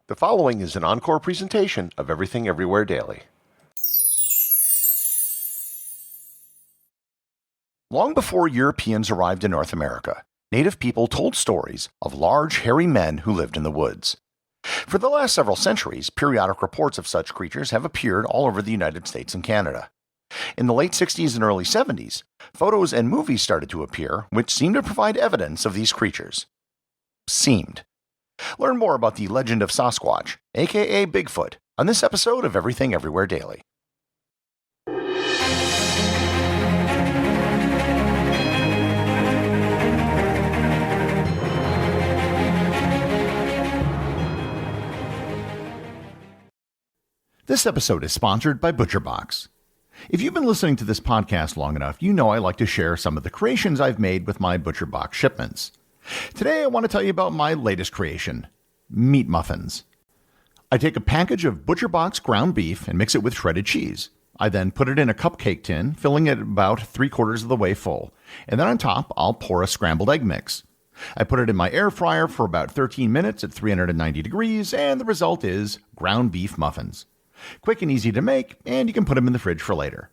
The following is an encore presentation of Everything Everywhere Daily. Long before Europeans arrived in North America, native people told stories of large, hairy men who lived in the woods. For the last several centuries, periodic reports of such creatures have appeared all over the United States and Canada. In the late 60s and early 70s, photos and movies started to appear which seemed to provide evidence of these creatures. Seemed. Learn more about the legend of Sasquatch, aka Bigfoot, on this episode of Everything Everywhere Daily. This episode is sponsored by ButcherBox. If you've been listening to this podcast long enough, you know I like to share some of the creations I've made with my ButcherBox shipments. Today I want to tell you about my latest creation, meat muffins. I take a package of ButcherBox ground beef and mix it with shredded cheese. I then put it in a cupcake tin, filling it about 3/4 of the way full, and then on top I'll pour a scrambled egg mix. I put it in my air fryer for about 13 minutes at 390 degrees, and the result is ground beef muffins. Quick and easy to make, and you can put them in the fridge for later.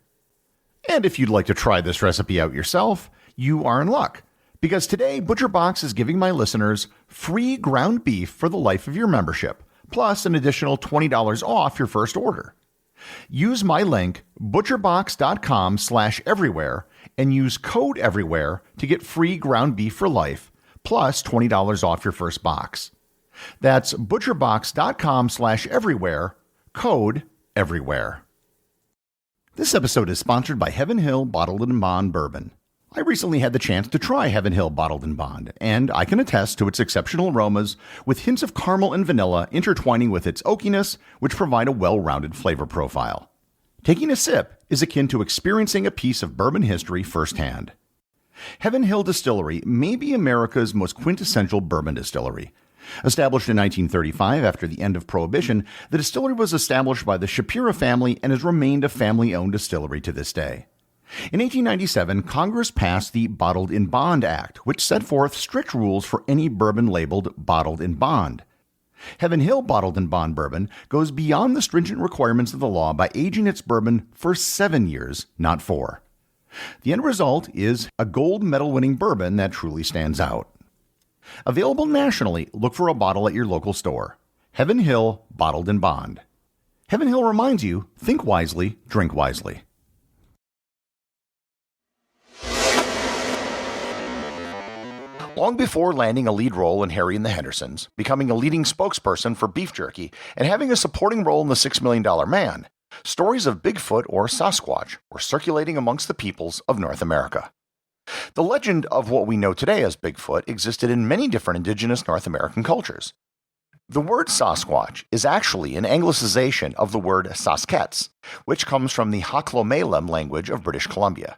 And if you'd like to try this recipe out yourself, you are in luck. Because today, ButcherBox is giving my listeners free ground beef for the life of your membership, plus an additional $20 off your first order. Use my link, butcherbox.com/everywhere, and use code everywhere to get free ground beef for life, plus $20 off your first box. That's butcherbox.com/everywhere, code everywhere. This episode is sponsored by Heaven Hill Bottled and Bond Bourbon. I recently had the chance to try Heaven Hill Bottled and Bond, and I can attest to its exceptional aromas with hints of caramel and vanilla intertwining with its oakiness, which provide a well-rounded flavor profile. Taking a sip is akin to experiencing a piece of bourbon history firsthand. Heaven Hill Distillery may be America's most quintessential bourbon distillery. Established in 1935 after the end of Prohibition, the distillery was established by the Shapiro family and has remained a family-owned distillery to this day. In 1897, Congress passed the Bottled in Bond Act, which set forth strict rules for any bourbon labeled bottled in bond. Heaven Hill Bottled in Bond Bourbon goes beyond the stringent requirements of the law by aging its bourbon for 7 years, not 4. The end result is a gold medal-winning bourbon that truly stands out. Available nationally, look for a bottle at your local store. Heaven Hill Bottled in Bond. Heaven Hill reminds you, think wisely, drink wisely. Long before landing a lead role in Harry and the Hendersons, becoming a leading spokesperson for beef jerky, and having a supporting role in The $6 Million Man, stories of Bigfoot or Sasquatch were circulating amongst the peoples of North America. The legend of what we know today as Bigfoot existed in many different indigenous North American cultures. The word Sasquatch is actually an anglicization of the word Saskets, which comes from the Haklomailam language of British Columbia.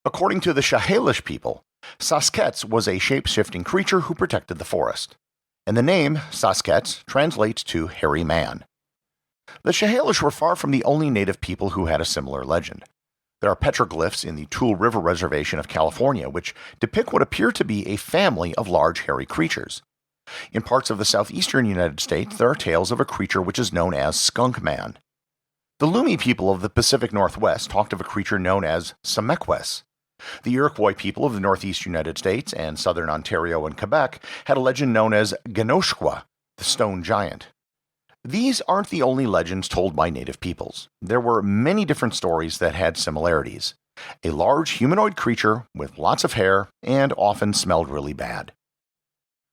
According to the Sahelish people, Saskets was a shape-shifting creature who protected the forest, and the name Saskets translates to hairy man. The Sahelish were far from the only native people who had a similar legend. There are petroglyphs in the Tool River Reservation of California which depict what appear to be a family of large hairy creatures. In parts of the southeastern United States, there are tales of a creature which is known as Skunk Man. The Lumi people of the Pacific Northwest talked of a creature known as Samekwes. The Iroquois people of the northeast United States and southern Ontario and Quebec had a legend known as Ganoshqua, the stone giant. These aren't the only legends told by native peoples. There were many different stories that had similarities. A large humanoid creature with lots of hair and often smelled really bad.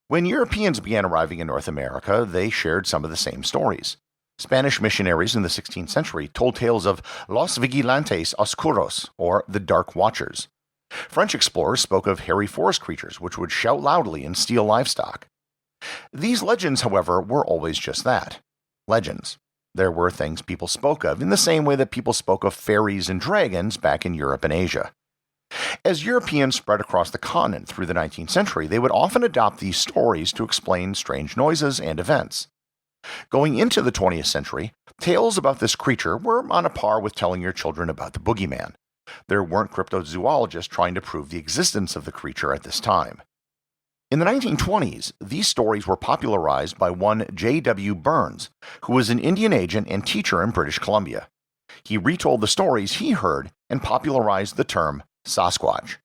When Europeans began arriving in North America, they shared some of the same stories. Spanish missionaries in the 16th century told tales of Los Vigilantes Oscuros, or the Dark Watchers. French explorers spoke of hairy forest creatures which would shout loudly and steal livestock. These legends, however, were always just that. Legends. There were things people spoke of in the same way that people spoke of fairies and dragons back in Europe and Asia. As Europeans spread across the continent through the 19th century, they would often adopt these stories to explain strange noises and events. Going into the 20th century, tales about this creature were on a par with telling your children about the boogeyman. There weren't cryptozoologists trying to prove the existence of the creature at this time. In the 1920s, these stories were popularized by one J.W. Burns, who was an Indian agent and teacher in British Columbia. He retold the stories he heard and popularized the term Sasquatch.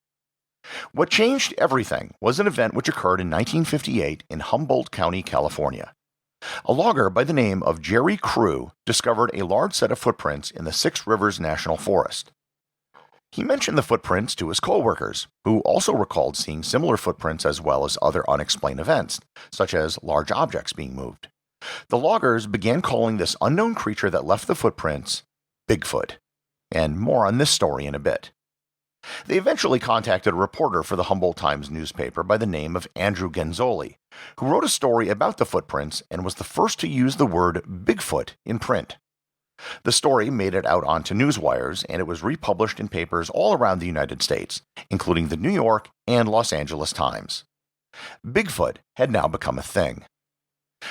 What changed everything was an event which occurred in 1958 in Humboldt County, California. A logger by the name of Jerry Crew discovered a large set of footprints in the Six Rivers National Forest. He mentioned the footprints to his co-workers, who also recalled seeing similar footprints as well as other unexplained events, such as large objects being moved. The loggers began calling this unknown creature that left the footprints Bigfoot, and more on this story in a bit. They eventually contacted a reporter for the Humboldt Times newspaper by the name of Andrew Genzoli, who wrote a story about the footprints and was the first to use the word Bigfoot in print. The story made it out onto newswires, and it was republished in papers all around the United States, including the New York and Los Angeles Times. Bigfoot had now become a thing.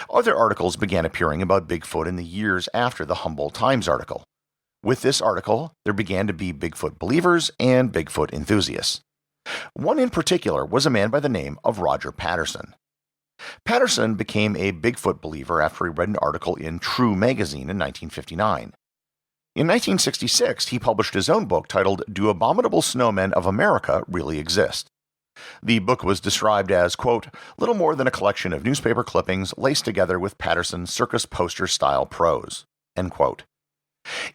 Other articles began appearing about Bigfoot in the years after the Humboldt Times article. With this article, there began to be Bigfoot believers and Bigfoot enthusiasts. One in particular was a man by the name of Roger Patterson. Patterson became a Bigfoot believer after he read an article in True magazine in 1959. In 1966, he published his own book titled Do Abominable Snowmen of America Really Exist? The book was described as, quote, little more than a collection of newspaper clippings laced together with Patterson's circus poster-style prose, end quote.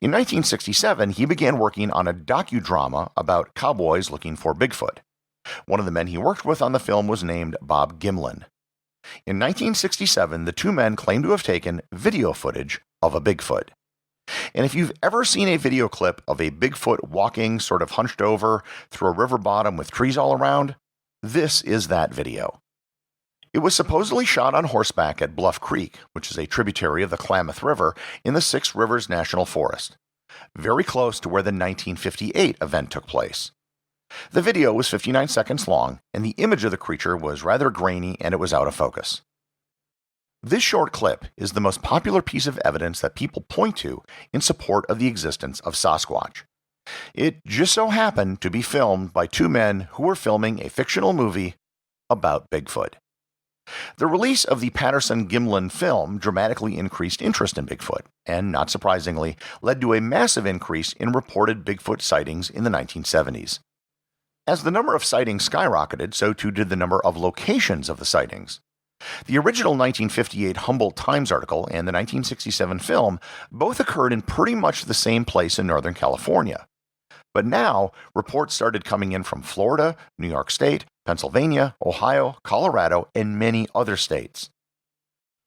In 1967, he began working on a docudrama about cowboys looking for Bigfoot. One of the men he worked with on the film was named Bob Gimlin. In 1967, the two men claimed to have taken video footage of a Bigfoot. And if you've ever seen a video clip of a Bigfoot walking sort of hunched over through a river bottom with trees all around, this is that video. It was supposedly shot on horseback at Bluff Creek, which is a tributary of the Klamath River in the Six Rivers National Forest, very close to where the 1958 event took place. The video was 59 seconds long, and the image of the creature was rather grainy and it was out of focus. This short clip is the most popular piece of evidence that people point to in support of the existence of Sasquatch. It just so happened to be filmed by two men who were filming a fictional movie about Bigfoot. The release of the Patterson-Gimlin film dramatically increased interest in Bigfoot, and not surprisingly, led to a massive increase in reported Bigfoot sightings in the 1970s. As the number of sightings skyrocketed, so too did the number of locations of the sightings. The original 1958 Humboldt Times article and the 1967 film both occurred in pretty much the same place in Northern California. But now, reports started coming in from Florida, New York State, Pennsylvania, Ohio, Colorado, and many other states.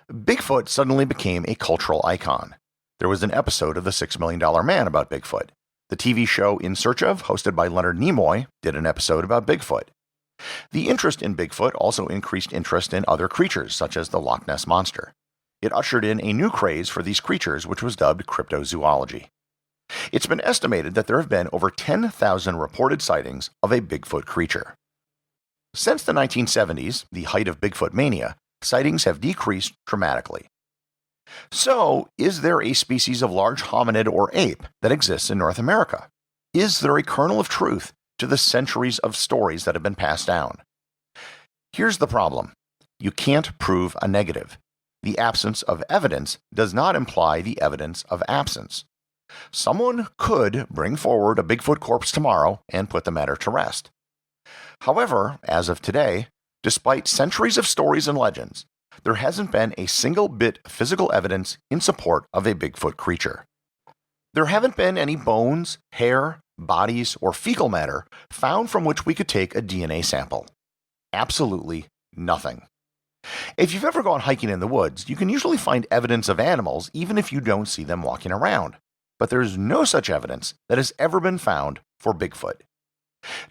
Bigfoot suddenly became a cultural icon. There was an episode of The $6 Million Man about Bigfoot. The TV show In Search Of, hosted by Leonard Nimoy, did an episode about Bigfoot. The interest in Bigfoot also increased interest in other creatures, such as the Loch Ness Monster. It ushered in a new craze for these creatures, which was dubbed cryptozoology. It's been estimated that there have been over 10,000 reported sightings of a Bigfoot creature. Since the 1970s, the height of Bigfoot mania, sightings have decreased dramatically. So, is there a species of large hominid or ape that exists in North America? Is there a kernel of truth to the centuries of stories that have been passed down? Here's the problem. You can't prove a negative. The absence of evidence does not imply the evidence of absence. Someone could bring forward a Bigfoot corpse tomorrow and put the matter to rest. However, as of today, despite centuries of stories and legends, there hasn't been a single bit of physical evidence in support of a Bigfoot creature. There haven't been any bones, hair, bodies, or fecal matter found from which we could take a DNA sample. Absolutely nothing. If you've ever gone hiking in the woods, you can usually find evidence of animals even if you don't see them walking around. But there's no such evidence that has ever been found for Bigfoot.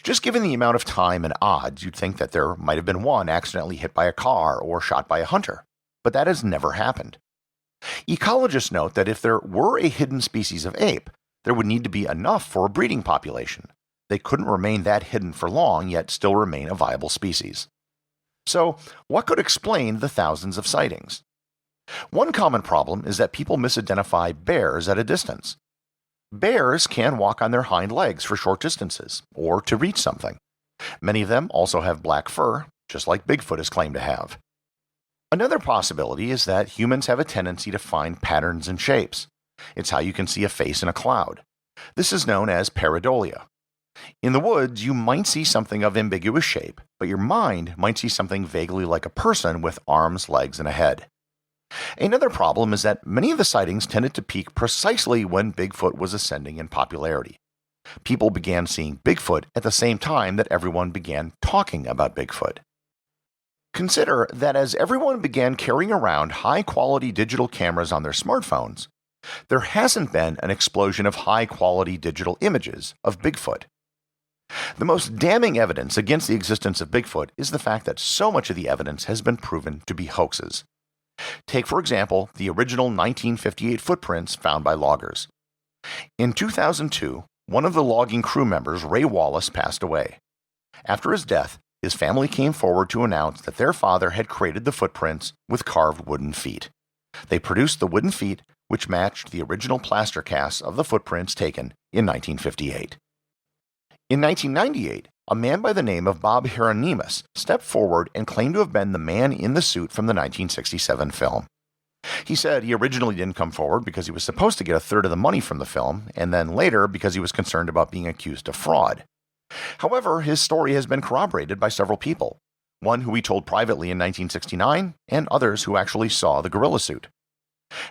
Just given the amount of time and odds, you'd think that there might have been one accidentally hit by a car or shot by a hunter, but that has never happened. Ecologists note that if there were a hidden species of ape, there would need to be enough for a breeding population. They couldn't remain that hidden for long, yet still remain a viable species. So, what could explain the thousands of sightings? One common problem is that people misidentify bears at a distance. Bears can walk on their hind legs for short distances, or to reach something. Many of them also have black fur, just like Bigfoot is claimed to have. Another possibility is that humans have a tendency to find patterns and shapes. It's how you can see a face in a cloud. This is known as pareidolia. In the woods, you might see something of ambiguous shape, but your mind might see something vaguely like a person with arms, legs, and a head. Another problem is that many of the sightings tended to peak precisely when Bigfoot was ascending in popularity. People began seeing Bigfoot at the same time that everyone began talking about Bigfoot. Consider that as everyone began carrying around high-quality digital cameras on their smartphones, there hasn't been an explosion of high-quality digital images of Bigfoot. The most damning evidence against the existence of Bigfoot is the fact that so much of the evidence has been proven to be hoaxes. Take, for example, the original 1958 footprints found by loggers. In 2002, one of the logging crew members, Ray Wallace, passed away. After his death, his family came forward to announce that their father had created the footprints with carved wooden feet. They produced the wooden feet, which matched the original plaster casts of the footprints taken in 1958. In 1998, a man by the name of Bob Hieronymus stepped forward and claimed to have been the man in the suit from the 1967 film. He said he originally didn't come forward because he was supposed to get a third of the money from the film, and then later because he was concerned about being accused of fraud. However, his story has been corroborated by several people, one who he told privately in 1969, and others who actually saw the gorilla suit.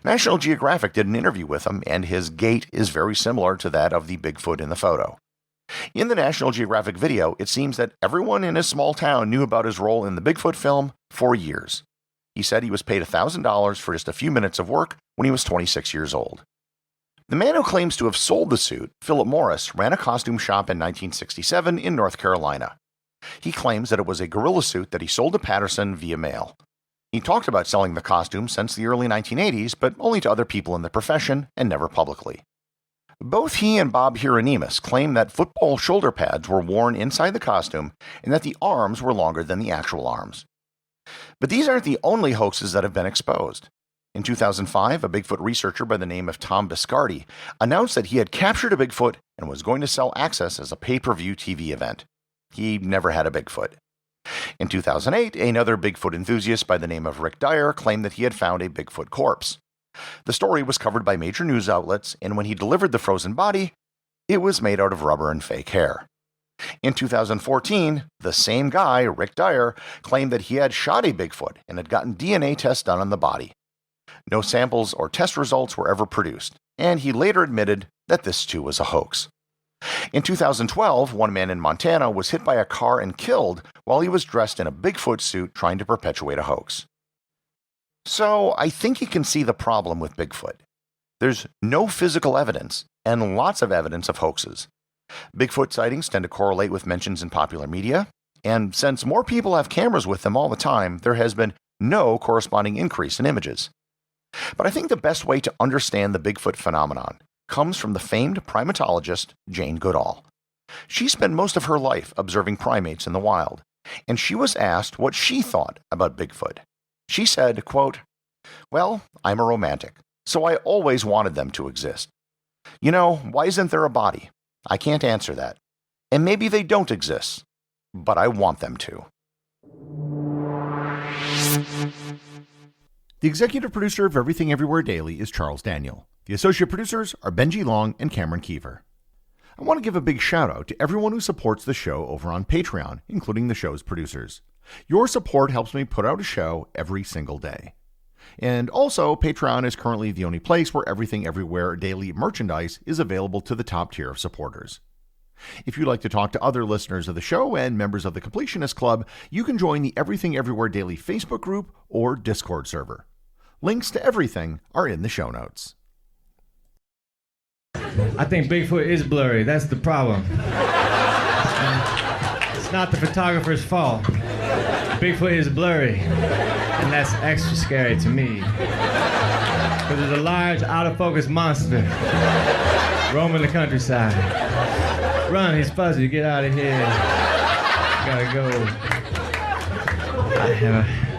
National Geographic did an interview with him, and his gait is very similar to that of the Bigfoot in the photo. In the National Geographic video, it seems that everyone in his small town knew about his role in the Bigfoot film for years. He said he was paid $1,000 for just a few minutes of work when he was 26 years old. The man who claims to have sold the suit, Philip Morris, ran a costume shop in 1967 in North Carolina. He claims that it was a gorilla suit that he sold to Patterson via mail. He talked about selling the costume since the early 1980s, but only to other people in the profession and never publicly. Both he and Bob Hieronymus claim that football shoulder pads were worn inside the costume and that the arms were longer than the actual arms. But these aren't the only hoaxes that have been exposed. In 2005, a Bigfoot researcher by the name of Tom Biscardi announced that he had captured a Bigfoot and was going to sell access as a pay-per-view TV event. He never had a Bigfoot. In 2008, another Bigfoot enthusiast by the name of Rick Dyer claimed that he had found a Bigfoot corpse. The story was covered by major news outlets, and when he delivered the frozen body, it was made out of rubber and fake hair. In 2014, the same guy, Rick Dyer, claimed that he had shot a Bigfoot and had gotten DNA tests done on the body. No samples or test results were ever produced, and he later admitted that this too was a hoax. In 2012, one man in Montana was hit by a car and killed while he was dressed in a Bigfoot suit trying to perpetuate a hoax. So I think you can see the problem with Bigfoot. There's no physical evidence and lots of evidence of hoaxes. Bigfoot sightings tend to correlate with mentions in popular media, and since more people have cameras with them all the time, there has been no corresponding increase in images. But I think the best way to understand the Bigfoot phenomenon comes from the famed primatologist Jane Goodall. She spent most of her life observing primates in the wild, and she was asked what she thought about Bigfoot. She said, quote, "Well, I'm a romantic, so I always wanted them to exist. You know, why isn't there a body? I can't answer that. And maybe they don't exist, but I want them to." The executive producer of Everything Everywhere Daily is Charles Daniel. The associate producers are Benji Long and Cameron Kieffer. I want to give a big shout out to everyone who supports the show over on Patreon, including the show's producers. Your support helps me put out a show every single day. And also, Patreon is currently the only place where Everything Everywhere Daily merchandise is available to the top tier of supporters. If you'd like to talk to other listeners of the show and members of the Completionist Club, you can join the Everything Everywhere Daily Facebook group or Discord server. Links to everything are in the show notes. I think Bigfoot is blurry. That's the problem. It's not the photographer's fault. Bigfoot is blurry, and that's extra scary to me. Because there's a large, out-of-focus monster roaming the countryside. Run, he's fuzzy. Get out of here. Gotta go. I have a